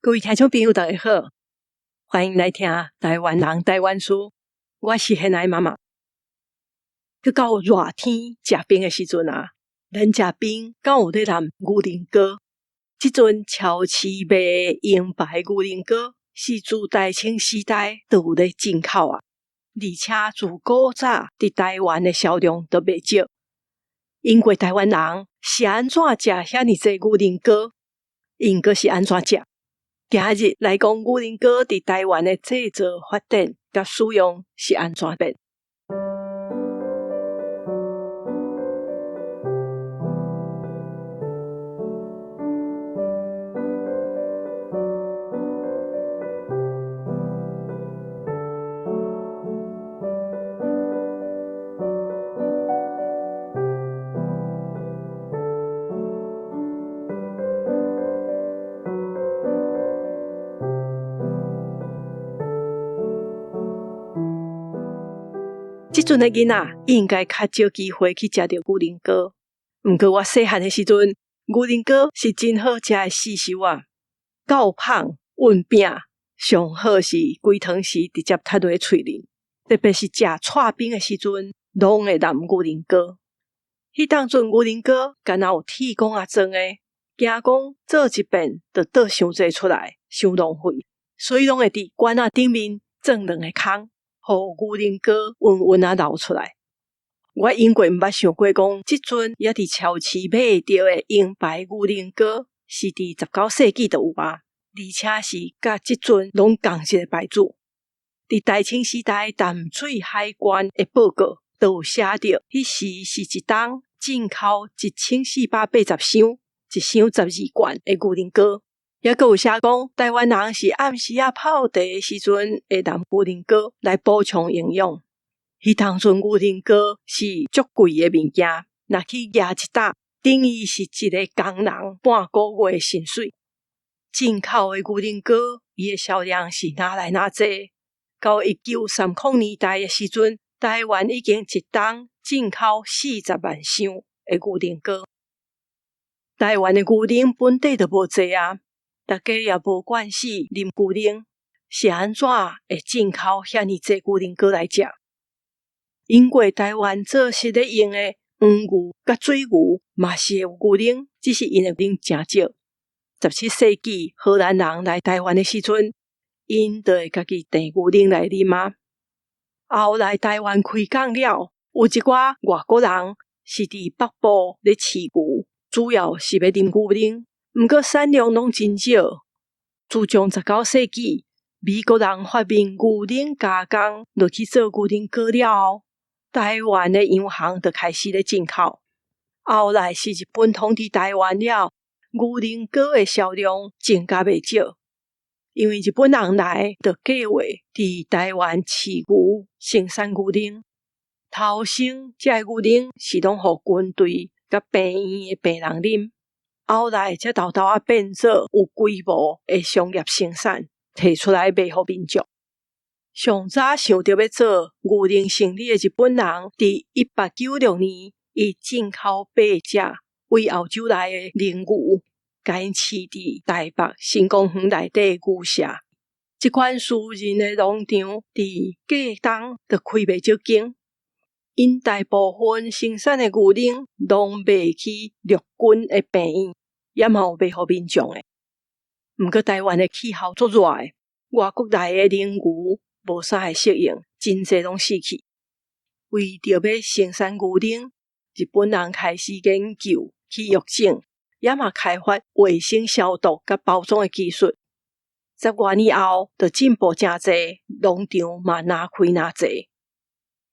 各位听众朋友大家好，欢迎来听台湾人台湾书，我是现爱妈妈。去到热天吃冰的时阵啊，咱吃冰敢有在淋牛奶糕。这阵超市卖的银牌牛奶糕是自大清时代就有在进口啊，而且自古早伫台湾的销量都袂少。英国台湾人是安怎食遐尼济牛奶糕？因阁是安怎食？今日来讲牛奶糕伫台湾的制造发展甲使用是安怎变？即阵的囡仔应该较少机会去食到牛奶糕，毋过我细汉的时阵，牛奶糕是真好食的四修啊！够芳运饼，上好是规汤时直接踢落喙里，特别是食串冰的时阵，拢会淋牛奶糕。迄当阵牛奶糕敢若有铁公仔装的，惊讲做一遍就倒伤济出来，伤浪费，所以拢会伫罐仔顶面装两个空。互牛奶糕匀匀流出来。我因过毋捌想过讲，即阵也伫超市买到的银牌牛奶糕是伫19世纪就有啊，而且是甲即阵拢同一个牌子。伫大清时代淡水海关的报告都有写着，迄时是一冬进口1480箱，一箱12罐的牛奶糕。也阁有写讲，台湾人是暗时啊泡茶的时阵会淋牛奶糕来补充营养。迄当阵牛奶糕是足贵的物件，若去举一担，等于是一个工人半个月的薪水。进口的牛奶糕，伊的销量是哪来哪济？到1930年代的时阵，台湾已经一冬进口40万箱的牛奶糕。台湾的牛奶本地就无济啊。大家也无惯势啉牛奶，是安怎会进口遐尼济牛奶糕来食？因过台湾做实咧用的黄牛甲水牛嘛是有牛奶，只是因的奶真少。17世纪荷兰人来台湾的时阵，因就会家己订牛奶来啉啊。后来台湾开港了，有一寡外国人是伫北部咧饲牛，主要是要啉牛奶。毋过产量拢真少。自从19世纪美国人发明牛奶加工，落去做牛奶糕了后，台湾的洋行就开始咧进口。后来是日本统治台湾了，牛奶糕的销量增加袂少。因为日本人来就计划伫台湾饲牛生产牛奶。头先这牛奶是拢互军队甲病院的病人啉。后来才豆豆变做有规模的商业生产，摕出来卖互民众。上早想着要做牛奶生理的日本人，伫1896年，伊进口8只为澳洲来的灵牛，甲因饲伫台北新公园内底的牛舍。即款私人的农场伫过冬就开袂少间，因大部分生产的牛奶拢卖去陆军的病院。也嘛有卖互民众诶，毋过台湾诶气候足热诶，外国来诶灵牛无啥会适应，真济拢死去。为着要生产牛奶，日本人开始研究去药整，也嘛开发卫生消毒甲包装诶技术。10多年后，就进步真济，农场嘛哪开哪济。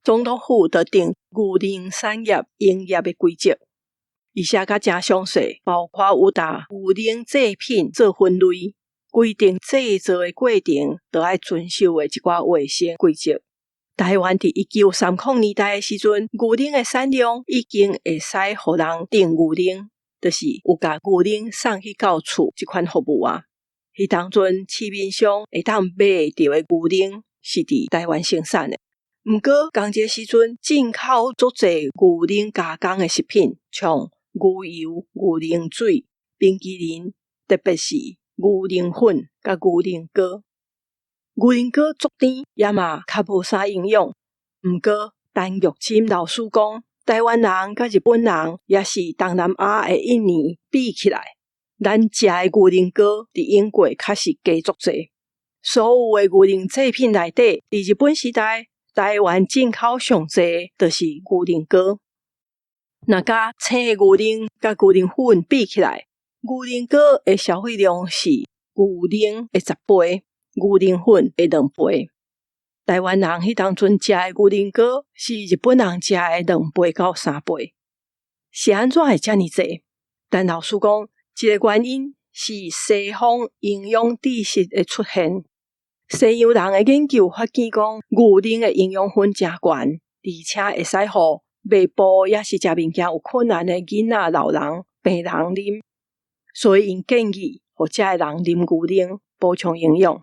总统府就定牛奶产业营业诶规则。伊写甲真详细，包括有打牛奶制品做分类，规定制造的过程都要遵守的一寡卫生规则。台湾伫1930年代的时阵，牛奶的产量已经会使互人订牛奶，就是有甲牛奶送去到厝这款服务啊。迄当阵市面上会当买到的牛奶是伫台湾生产的。毋过，同一个时阵进口足侪牛奶加工的食品，像牛油、牛奶水、冰淇淋，特别是牛奶粉甲牛奶糕。牛奶糕足甜，也嘛较无啥营养。毋过陈玉珍老师讲，台湾人甲日本人也是东南亚的印尼比起来，咱食的牛奶糕伫英国确实加足济。所有的牛奶制品内底，伫日本时代，台湾进口上济就是牛奶糕。若甲青牛奶甲牛奶粉比起来，牛奶糕的消费量是牛奶的10倍，牛奶粉的2倍。台湾人迄当阵食的牛奶糕是日本人食的2倍到3倍。是安怎会遮尔济？陈老师讲，一个原因是西方营养知识的出现。西洋人的研究发现讲，牛奶的营养分诚悬，而且会使互胃部也是食物件有困难的囡仔、老人、病人啉，所以因建议互遮的人啉牛奶补充营养。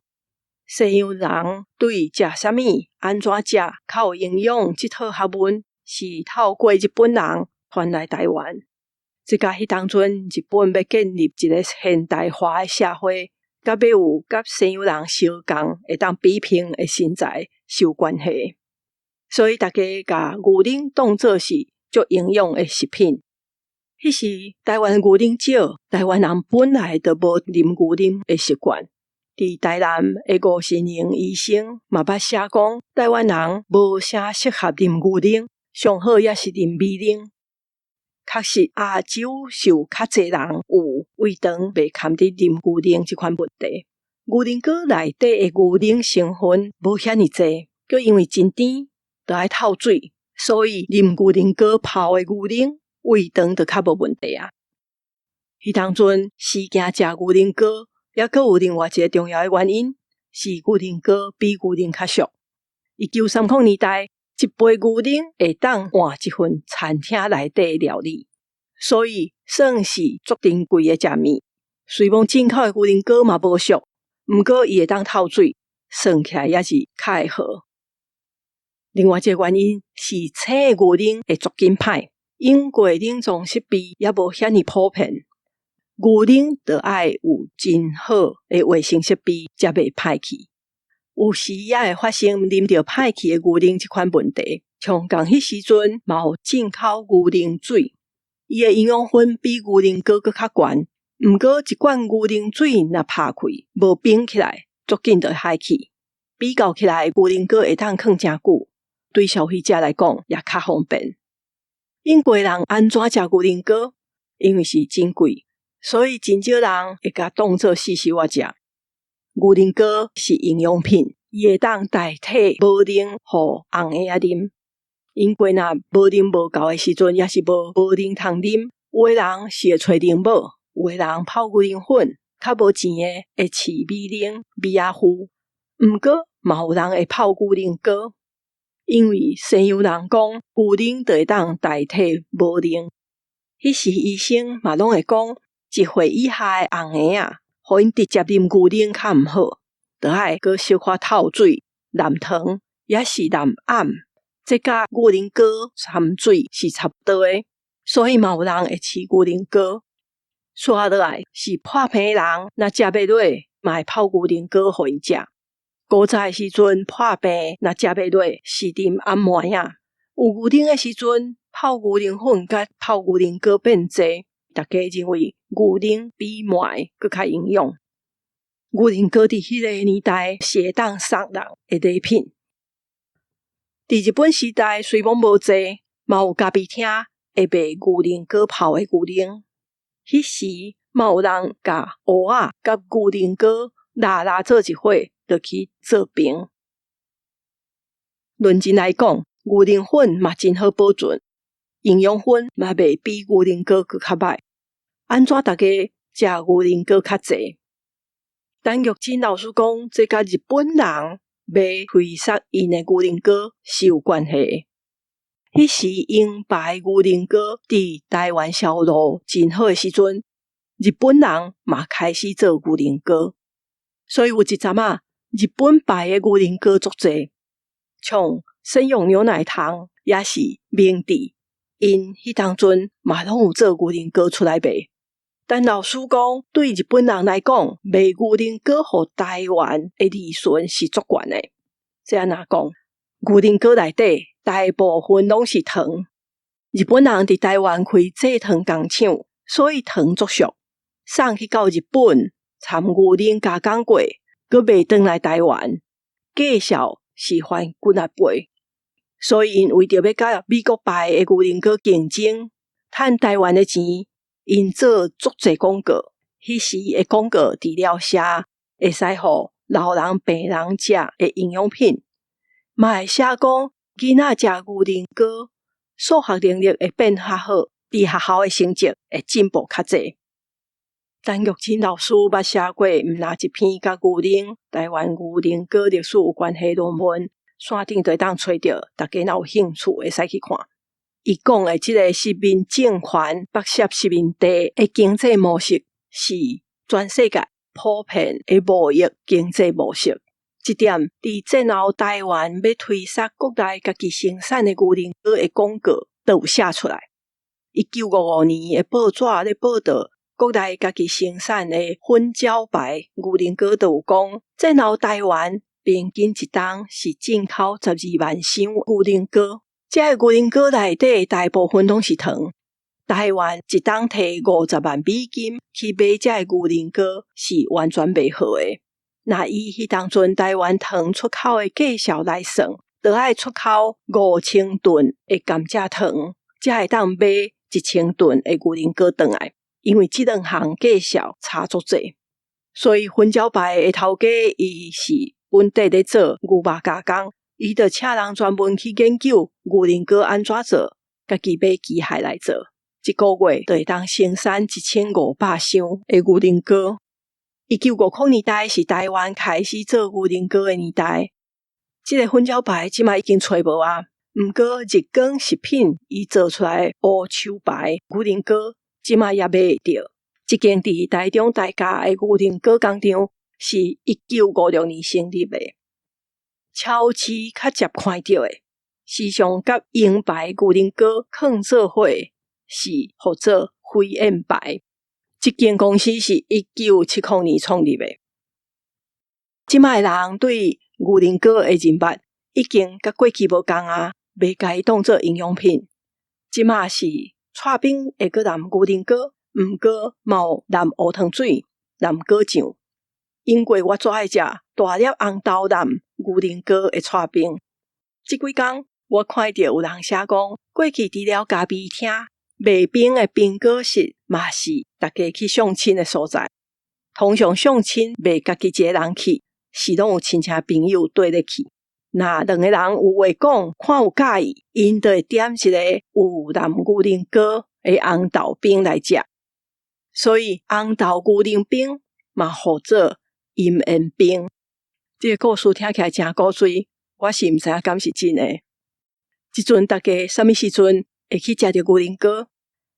西洋人对食啥物、安怎食较有营养这套学问是透过日本人传来台湾。这甲迄当阵日本要建立一个现代化的社会，甲要有甲西洋人相共会当比拼的身材是有关系。所以大家甲牛奶当作是足营养的食品。迄时台湾牛奶少，台湾人本来就无啉牛奶的习惯。伫台南的吴新营医生嘛捌写讲，台湾人无啥适合啉牛奶，上好也是啉米奶。确实亚洲是有较侪人有胃肠袂堪得啉牛奶这款问题。牛奶糕内底的牛奶成分无遐尼济，佮因为真甜，就爱透水，所以啉牛奶糕泡的牛奶，胃肠就较无问题啊。迄当阵时行食牛奶糕，也佫有另外一个重要的原因，是牛奶糕比牛奶较俗。1930年代，一杯牛奶会当换一份餐厅内底的料理，所以算是足珍贵的食物。虽讲进口的牛奶糕嘛无俗，毋过伊会当透水，算起来也是较会好。另外一个原因是青的牛奶会足紧歹，英国冷藏设备也无遐尼普遍。牛奶就爱有真好的卫生设备，才袂歹去。有时也会发生啉到歹去的牛奶这款问题。像共迄时阵嘛有进口牛奶水，伊的营养分比牛奶糕佫较悬。毋过一罐牛奶水若拍开，无冰起来，足紧就歹去。比较起来，牛奶糕会当放诚久，对消费者来讲也较方便。英国人安怎食牛奶糕？因为是真贵。所以真少人会甲当作四小仔食。牛奶糕是营养品，伊会当代替无奶互红婴仔啉。英国若无奶无够的时阵，也是无奶通啉。有的人是会找奶母，有的人泡牛奶粉，较无钱的会饲米奶、米仔糊。毋过嘛有人会泡牛奶糕，因为西洋人讲牛奶就会当代替无奶。迄时医生嘛拢会讲，1岁以下的红婴仔，互因直接啉牛奶较毋好，就爱搁小可透水、染糖，也是染暗，这甲牛奶糕掺水是差不多的。所以嘛有人会饲牛奶糕。刷落来是破病的人，若食袂落，嘛会泡牛奶糕互因食。古早的时阵破病，若食袂落是啉安糜仔。有牛奶的时阵，泡牛奶粉甲泡牛奶糕变济。大家认为牛奶比糜更较营养。牛奶糕伫迄个年代是会当送人的礼品。伫日本时代虽讲无济，嘛有咖啡厅会卖牛奶糕泡的牛奶。迄时嘛有人甲蚵仔甲牛奶糕拉做一伙，就去做饼。论真来讲，牛奶粉嘛真好保存，营养分嘛袂比牛奶糕更较歹。安怎大家食牛奶糕较济？陈玉珍老师讲，这甲日本人卖挥杀因的牛奶糕是有关系。迄时英牌牛奶糕伫台湾销路真好的时阵，日本人嘛开始做牛奶糕，所以有一阵仔日本牌的牛奶糕足济，像生用牛奶糖也是明治，因迄当阵嘛拢有做牛奶糕出来卖。但老师讲，对日本人来讲，卖牛奶糕予台湾的利润是足悬的。这样讲，牛奶糕内底大部分拢是糖。日本人伫台湾开制糖工厂，所以糖足俗，送去到日本，掺牛奶加工过，佮卖转来台湾，价销是翻几啊倍。所以因为着要甲美国牌的牛奶糕竞争，趁台湾的钱，因做足侪广告。迄时的广告除了写会使互老人病人食的营养品，嘛会写讲囡仔食牛奶糕，数学能力会变较好，伫学校的成绩会进步较济。陈玉珍老师捌写过毋若一篇甲牛奶、台湾牛奶糕历史有关系论文，线顶就会当找着，大家若有兴趣会使去看。伊讲的即个殖民政权剥削殖民地的经济模式，是全世界普遍的贸易经济模式。这点伫战后台湾要推杀国内家己生产的牛奶糕的广告都有写出来。1955年的报纸咧报道，国内家己生产的粉胶牌牛奶糕都有讲，战后台湾平均一档是进口12万箱牛奶糕，这个牛奶糕内底大部分拢是糖。台湾一档摕50万美金去买这个牛奶糕是完全袂好的。那以迄当阵台湾糖出口的价销来算，就要出口5000吨的甘蔗糖，才会当买1000吨的牛奶糕转来。因为这两项价销差足济，所以粉胶牌的头家伊是本地咧做牛肉加工，伊就请人专门去研究牛奶糕安怎做，家己买机械来做，一个月就会当生产1500箱的牛奶糕。1950年代是台湾开始做牛奶糕的年代，这个粉胶牌即卖已经找无啊。毋过日光食品伊做出来乌秋牌牛奶糕，即卖也买得到。这间伫台中大家的牛奶糕工厂是1956年成立的。超市较常看到的，时常甲鹰牌牛奶糕放做伙，是或做飞燕牌。这间公司是1970年创立的。即卖人对牛奶糕的认捌已经甲过去无同啊，袂甲伊当做营养品。即卖是刨冰会搁淋牛奶糕，毋过嘛有淋乌糖水、淋果酱。因为我最爱食大粒红豆淋牛奶糕的刨冰。即几工我看到有人写讲，过去除了咖啡厅，卖冰的冰果室嘛是大家去相亲的所在。通常相亲袂家己一个人去，是拢有亲戚朋友跟咧去。若两个人有话讲，看有介意，因就会点一个有淋牛奶糕的红豆冰来食。所以红豆牛奶冰嘛号做银燕冰。这个故事听起来真古锥，我是毋知影敢是真的。即阵大家什么时阵会去食着牛奶糕？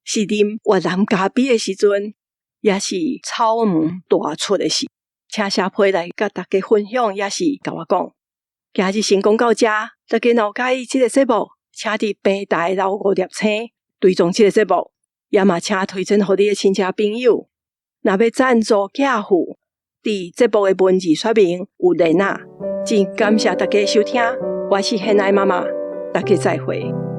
是啉越南咖啡的时阵，也是草莓大出的时？请写批来甲大家分享，也是甲我讲。今日先讲到这，大家若有介意这个节目，请伫平台留5粒星，追踪这个节目，也嘛请推荐给你的亲戚朋友。若要赞助寄付，伫节目的文字说明有连啊。真感谢大家收听，我是现爱妈妈，大家再会。